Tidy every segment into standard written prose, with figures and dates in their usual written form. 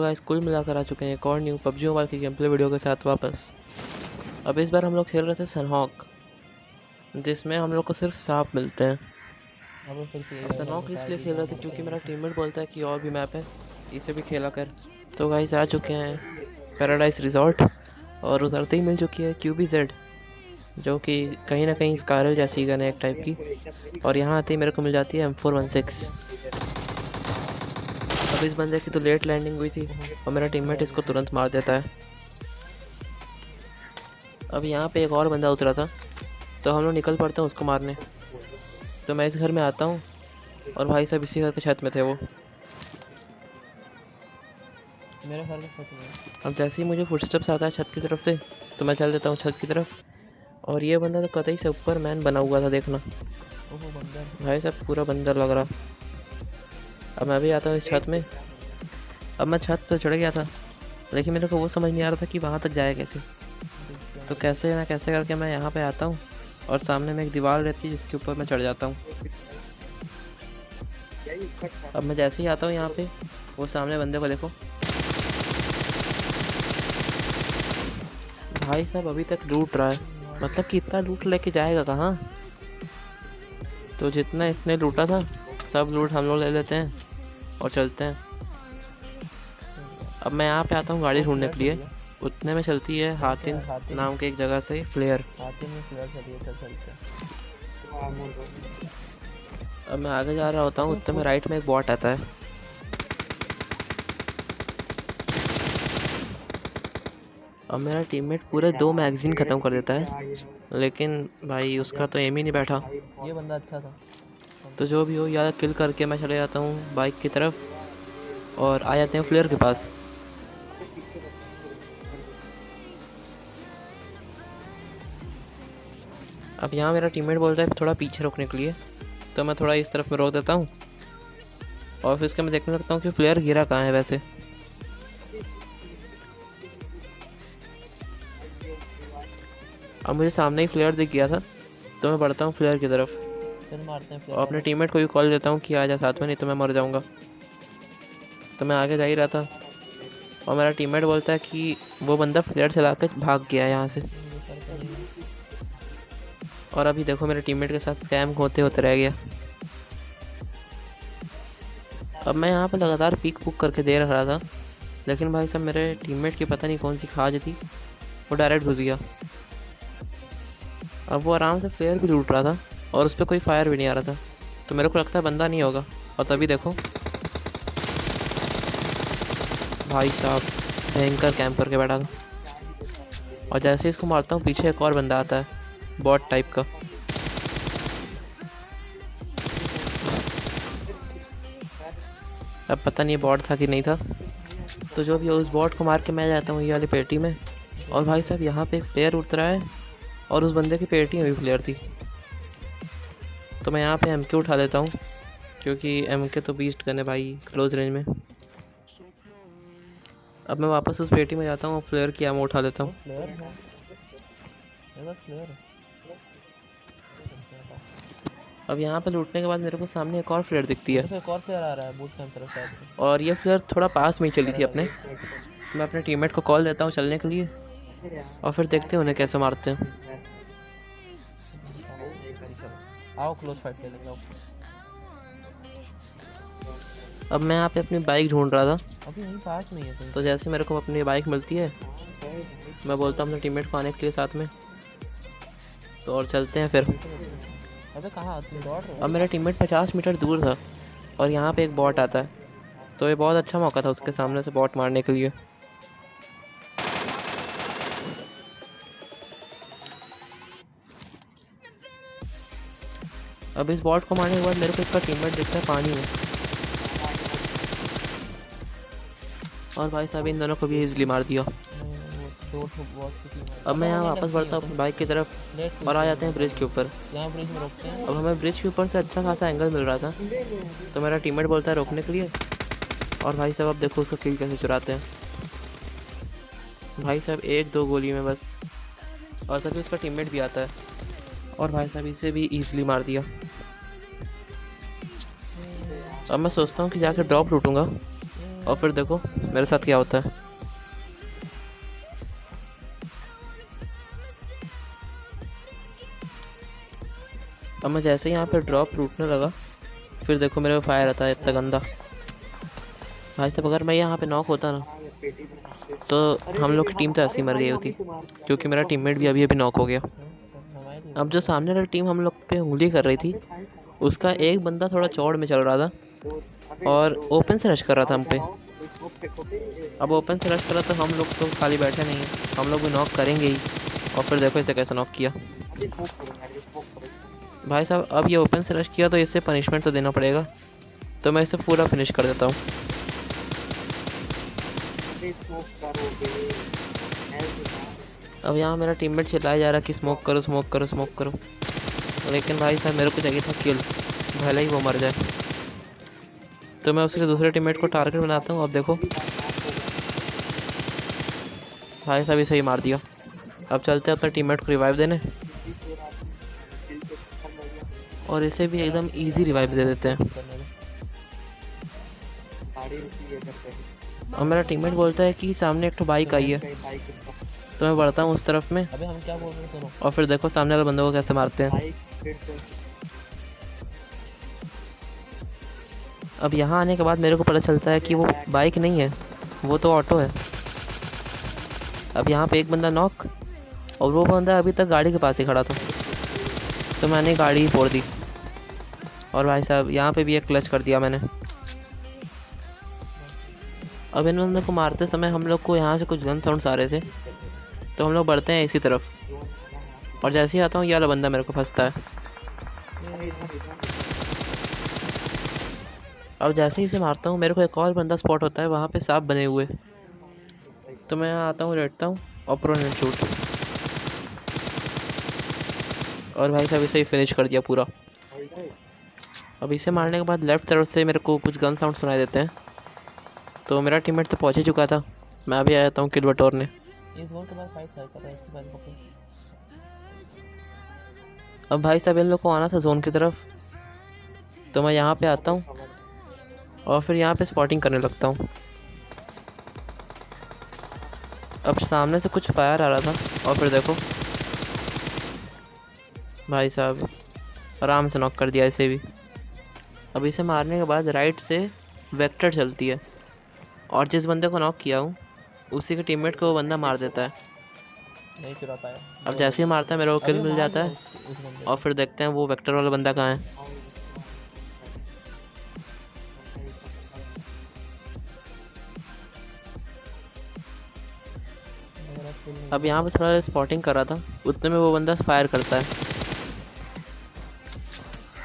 Guys कुल मिलाकर आ चुके हैं एक और न्यू पबजी मोबाइल की गेम प्ले वीडियो के साथ वापस। अब इस बार हम लोग खेल रहे थे सनहॉक, जिसमें हम लोग को सिर्फ सांप मिलते हैं। अब फिर से अब सनहॉक इसलिए खेल रहे थे क्योंकि मेरा टीममेट बोलता है कि और भी मैप है, इसे भी खेला कर। तो गाइस आ चुके हैं पैराडाइज रिजॉर्ट और उतरते ही मिल चुकी है QBZ, जो कि कहीं ना कहीं स्कारल जैसी गन है एक टाइप की। और यहाँ आते ही मेरे को मिल जाती है M416। अब इस बंदे की तो लेट लैंडिंग हुई थी और मेरा टीममेट इसको तुरंत मार देता है। अब यहाँ पे एक और बंदा उतरा था, तो हम लोग निकल पड़ते हैं उसको मारने। तो मैं इस घर में आता हूँ और भाई साहब इसी घर के छत में थे वो। मेरे घर के छत में। अब जैसे ही मुझे फुटस्टेप्स आता है छत की तरफ से, तो मैं चल देता हूँ छत की तरफ। और ये बंदा तो कतई से ऊपर मैन बना हुआ था, देखना ओहो बंदर। भाई साहब पूरा बंदर लग रहा। अब मैं भी आता हूँ इस छत में। अब मैं छत पर चढ़ गया था, लेकिन मेरे को वो समझ नहीं आ रहा था कि वहाँ तक जाए कैसे। तो कैसे ना कैसे करके मैं यहाँ पे आता हूँ और सामने में एक दीवार रहती है जिसके ऊपर मैं चढ़ जाता हूँ। अब मैं जैसे ही आता हूँ यहाँ पे, वो सामने बंदे को देखो भाई साहब अभी तक लूट रहा है। मतलब कि इतना लूट लेके जाएगा कहाँ। तो जितना इसने लूटा था सब लूट हम लोग ले लेते हैं और चलते हैं। अब मैं यहाँ पे आता हूँ गाड़ी ढूंढने के लिए। उतने में चलती है हातिन नाम के एक जगह से फ्लेयर। हाथी में फ्लेयर चलिए चलते। अब मैं आगे जा रहा होता हूँ, उतने में राइट में एक बॉट आता है। अब मेरा टीममेट पूरे 2 मैगजीन ख़त्म कर देता है, लेकिन भाई उसका तो एम ही नहीं बैठा। ये बंदा अच्छा था। तो जो भी हो यार, किल करके मैं चले जाता हूँ बाइक की तरफ और आ जाते हैं फ्लेयर के पास। अब यहाँ मेरा टीममेट बोलता है थोड़ा पीछे रोकने के लिए, तो मैं थोड़ा इस तरफ में रोक देता हूँ और फिर इसके मैं देखने लगता हूँ कि फ्लेयर गिरा कहाँ है वैसे। अब मुझे सामने ही फ्लेयर दिख गया था, तो मैं बढ़ता हूँ फ्लेयर की तरफ फिर मारते हैं और अपने टीममेट को भी कॉल देता हूँ कि आ जा साथ में, नहीं तो मैं मर जाऊँगा। तो मैं आगे जा ही रहा था और मेरा टीममेट बोलता है कि वो बंदा फ्लेयर चला कर भाग गया यहाँ से। और अभी देखो मेरे टीममेट के साथ स्कैम होते होते रह गया। अब मैं यहाँ पर लगातार पीक पुक करके दे रहा था, लेकिन भाई साहब मेरे टीममेट की पता नहीं कौन सी खाज थी, वो डायरेक्ट घुस गया। अब वो आराम से फ्लेयर भी लूट रहा था और उस पर कोई फायर भी नहीं आ रहा था, तो मेरे को लगता है बंदा नहीं होगा। और तभी देखो भाई साहब भयंकर कैंप करके बैठा था। और जैसे इसको मारता हूँ पीछे एक और बंदा आता है, बॉट टाइप का। अब पता नहीं बॉट था कि नहीं था, तो जो भी उस बॉट को मार के मैं जाता हूँ ये वाली पेटी में। और भाई साहब यहाँ पे प्लेयर उतरा है और उस बंदे की पेटी में भी प्लेयर थी। तो मैं यहाँ पे MK उठा लेता हूँ, क्योंकि MK तो बीस्ट गन है भाई क्लोज रेंज में। अब मैं वापस उस पेटी में जाता हूँ और फ्लेयर की एमो उठा लेता हूँ। फ्लेयर है, मेरे पास फ्लेयर है। अब यहाँ पे लूटने के बाद मेरे को सामने एक और फ्लेयर दिखती है, एक और फ्लेयर आ रहा है बूट कैंप तरफ शायद से। और ये फ्लेयर थोड़ा पास में ही चली थी अपने। मैं अपने टीममेट को कॉल देता हूँ चलने के लिए और फिर देखते हैं उन्हें कैसे मारते हैं। आओ क्लोज फाइट ले लेंगे। अब मैं यहाँ पे अपनी बाइक ढूंढ रहा था, अभी यहीं पास में ही है तो जैसे मेरे को अपनी बाइक मिलती है मैं बोलता हूँ अपने टीममेट को आने के लिए साथ में, तो और चलते हैं फिर। अबे कहाँ तुम दौड़ रहे हो? अब मेरा टीममेट 50 मीटर दूर था और यहाँ पे एक बॉट आता है, तो ये बहुत अच्छा मौका था उसके सामने से बॉट मारने के लिए। अब इस बॉट को मारने के बाद मेरे को इसका टीममेट दिखता है पानी में, और भाई साहब इन दोनों को भी इजीली मार दिया। अब मैं यहाँ वापस बढ़ता हूँ अपनी बाइक की तरफ और आ जाते हैं ब्रिज के ऊपर। यहाँ ब्रिज में रोकते हैं। अब हमें ब्रिज के ऊपर से अच्छा खासा एंगल मिल रहा था, तो मेरा टीममेट बोलता है रोकने के लिए। और भाई साहब अब देखो उसका किल कैसे चुराते हैं भाई साहब, 1-2 गोली में बस। और तभी उसका टीममेट भी आता है और भाई साहब इसे भी ईजिली मार दिया। अब मैं सोचता हूँ कि जाकर ड्रॉप लूटूंगा, और फिर देखो मेरे साथ क्या होता है। अब मैं जैसे ही यहाँ पे ड्रॉप टूटने लगा, फिर देखो मेरे पे फायर आता है इतना गंदा। भाई साहब अगर मैं यहाँ पे नॉक होता ना तो हम लोग की टीम तो ऐसे ही मर गई होती, क्योंकि मेरा टीममेट भी अभी अभी नॉक हो गया। हमारे लिए अब जो सामने वाली टीम हम लोग पे उंगली कर रही थी, उसका एक बंदा थोड़ा चौड़ में चल रहा था और ओपन से रश कर रहा था हम पे। अब ओपन से रश करा तो हम लोग तो खाली बैठे नहीं हैं, हम लोग भी नॉक करेंगे ही। और फिर देखो इसे कैसे नॉक किया। भाई साहब अब ये ओपन से रश किया तो इससे पनिशमेंट तो देना पड़ेगा, तो मैं इसे पूरा फिनिश कर देता हूँ। अब यहाँ मेरा टीममेट चिल्लाया जा रहा है कि स्मोक करो स्मोक करो स्मोक करो, लेकिन भाई साहब मेरे को चाहिए था किल, भले ही वो मर जाए। तो मैं उसके दूसरे टीममेट को टारगेट बनाता हूँ। अब देखो भाई साहब इसे ही मार दिया। अब चलते हैं अपने टीममेट को रिवाइव देने, और इसे भी एकदम इजी रिवाइव दे देते हैं। करने दो। और मेरा टीममेट बोलता है कि सामने एक तो बाइक आई है, तो मैं बढ़ता हूँ उस तरफ में। अबे हम क्या बोल रहे हैं सुनो। और फिर देखो सामने वाले बंदों को कैसे मारते हैं। अब यहाँ आने के बाद मेरे को पता चलता है कि वो बाइक नहीं है, वो तो ऑटो है। अब यहाँ पे एक बंदा नॉक, और वो बंदा अभी तक गाड़ी के पास ही खड़ा था, तो मैंने गाड़ी ही फोड़ दी। और भाई साहब यहाँ पे भी एक क्लच कर दिया मैंने। अब इन बंदों को मारते समय हम लोग को यहाँ से कुछ गन साउंड्स आ रहे थे, तो हम लोग बढ़ते हैं इसी तरफ। और जैसे ही आता हूँ ये वाला बंदा मेरे को फंसता है। अब जैसे ही इसे मारता हूँ मेरे को एक और बंदा स्पॉट होता है, वहाँ पे सांप बने हुए। तो मैं यहाँ आता हूँ, लेटता हूँ और प्रोनेट शूट, और भाई साहब इसे ही फिनिश कर दिया पूरा। अब इसे मारने के बाद लेफ्ट तरफ से मेरे को कुछ गन साउंड सुनाई देते हैं, तो मेरा टीममेट तो पहुँच ही चुका था, मैं भी आ जाता हूँ किल बटोरने। इस गोल के बाद फाइट कर रहा है, इसके बाद पकड़। अब भाई साहब इन लोग को आना था जोन की तरफ, तो मैं यहाँ पे आता हूँ और फिर यहाँ पे स्पॉटिंग करने लगता हूँ। अब सामने से कुछ फायर आ रहा था, और फिर देखो भाई साहब आराम से नॉक कर दिया इसे भी। अब इसे मारने के बाद राइट से वेक्टर चलती है, और जिस बंदे को नॉक किया हूँ उसी के टीममेट को वो बंदा मार देता है। नहीं चुरा पाया। अब जैसे ही मारता है मेरे को किल अबे मिल मार जाता दो है, उस बंदे और फिर देखते हैं वो वेक्टर वाला बंदा कहाँ है। को। मेरा kill नहीं अब यहाँ पे थोड़ा स्पॉटिंग कर रहा था, उतने में वो बंदा फायर करता है,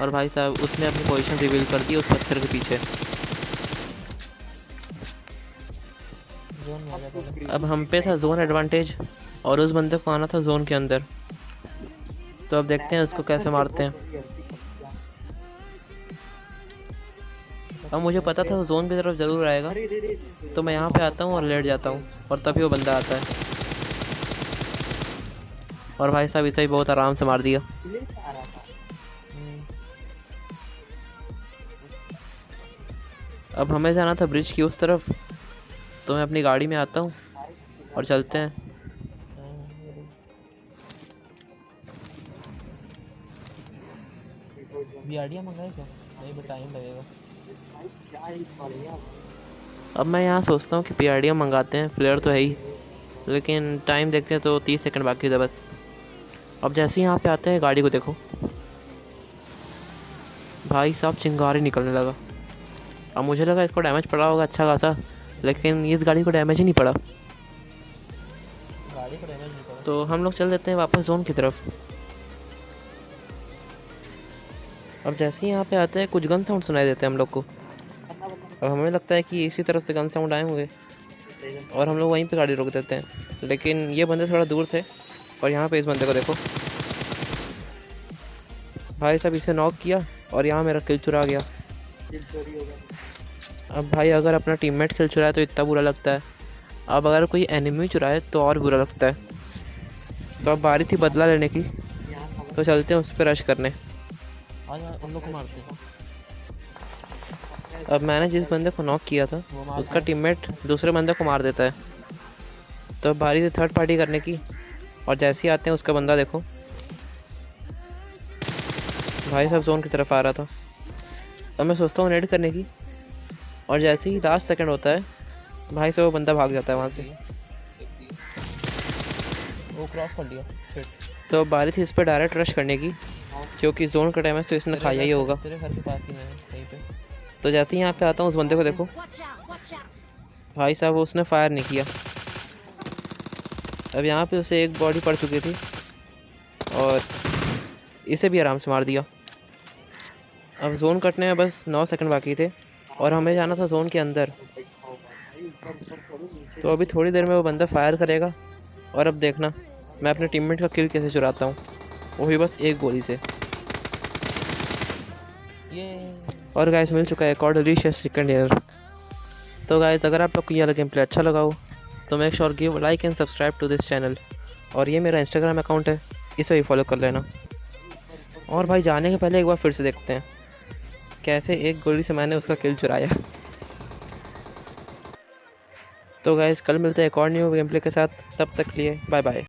और भाई साहब उसने अपनी पोजीशन रिवील कर दी उस पत्थर के पीछे। जोन में आ गया पहले। अब हम पे था जोन एडवांटेज, और उस बंदे को आना था जोन के अंदर, तो अब देखते हैं उसको कैसे मारते हैं। अब मुझे पता था वो जोन की तरफ ज़रूर आएगा, तो मैं यहाँ पे आता हूँ और लेट जाता हूँ, और तभी वो बंदा आता है। और भाई साहब इसे ही बहुत आराम से मार दिया। अब हमें जाना था ब्रिज की उस तरफ, तो मैं अपनी गाड़ी में आता हूँ और चलते हैं। बीआरडिया मंगाए क्या? नहीं बट टाइम लगेगा। अब मैं यहाँ सोचता हूँ कि पीआरडीएम मंगाते हैं, फ्लेयर तो है ही, लेकिन टाइम देखते हैं तो 30 सेकंड बाकी था बस। अब जैसे ही यहाँ पे आते हैं गाड़ी को देखो, भाई साहब चिंगारी निकलने लगा। अब मुझे लगा इसको डैमेज पड़ा होगा अच्छा खासा, लेकिन इस गाड़ी को डैमेज ही नहीं पड़ा। गाड़ी को डैमेज नहीं करा। तो हम लोग चल देते हैं वापस जोन की तरफ। अब जैसे ही यहाँ पे आते हैं कुछ गन साउंड सुनाई देते हैं हम लोग को। अब हमें लगता है कि इसी तरफ से गन साउंड आए होंगे, और हम लोग वहीं पे गाड़ी रोक देते हैं, लेकिन ये बंदे थोड़ा दूर थे। और यहाँ पे इस बंदे को देखो, भाई साहब इसे नॉक किया और यहाँ मेरा किल चुरा गया। अब भाई अगर अपना टीममेट किल चुराए तो इतना बुरा लगता है, अब अगर कोई एनिमी चुराए तो और बुरा लगता है। तो अब बारी थी बदला लेने की, तो चलते हैं उस पर रश करने। आज उन लोग को मारते हैं। अब मैंने जिस बंदे को नॉक किया था वो मार उसका टीममेट दूसरे बंदे को मार देता है, तो अब बारी थी थर्ड पार्टी करने की। और जैसे ही आते हैं उसका बंदा देखो भाई साहब जोन की तरफ आ रहा था। अब मैं सोचता हूँ नेड करने की, और जैसे ही लास्ट सेकंड होता है भाई साहब वो बंदा भाग जाता है वहाँ से। वो क्रॉस कर लिया। शिट। तो अब बारी थी इस पर डायरेक्ट रश करने की, क्योंकि जोन का टाइम है तो इसने खाया ही होगा। तेरे घर के पास ही मैं कहीं पे। तो जैसे ही यहाँ पे आता हूँ उस बंदे को देखो भाई साहब वो उसने फायर नहीं किया। अब यहाँ पे उसे एक बॉडी पड़ चुकी थी और इसे भी आराम से मार दिया। अब जोन कटने में बस 9 सेकंड बाकी थे और हमें जाना था जोन के अंदर। तो अभी थोड़ी देर में वो बंदा फायर करेगा और अब देखना मैं अपने टीममेट का किल कैसे चुराता हूँ, वो भी बस एक गोली से। ये और गाइस मिल चुका है एक और डिलीशियस चिकन डिनर। तो गाइस अगर आप लोग को ये वाला गेम प्ले अच्छा लगा हो तो make sure give like and subscribe to this channel. और ये मेरा इंस्टाग्राम अकाउंट है, इसे भी फॉलो कर लेना। और भाई जाने के पहले एक बार फिर से देखते हैं कैसे एक गोली से मैंने उसका किल चुराया। तो गाइस कल मिलते हैं एक और न्यू गेम प्ले के साथ, तब तक लिए बाय बाय।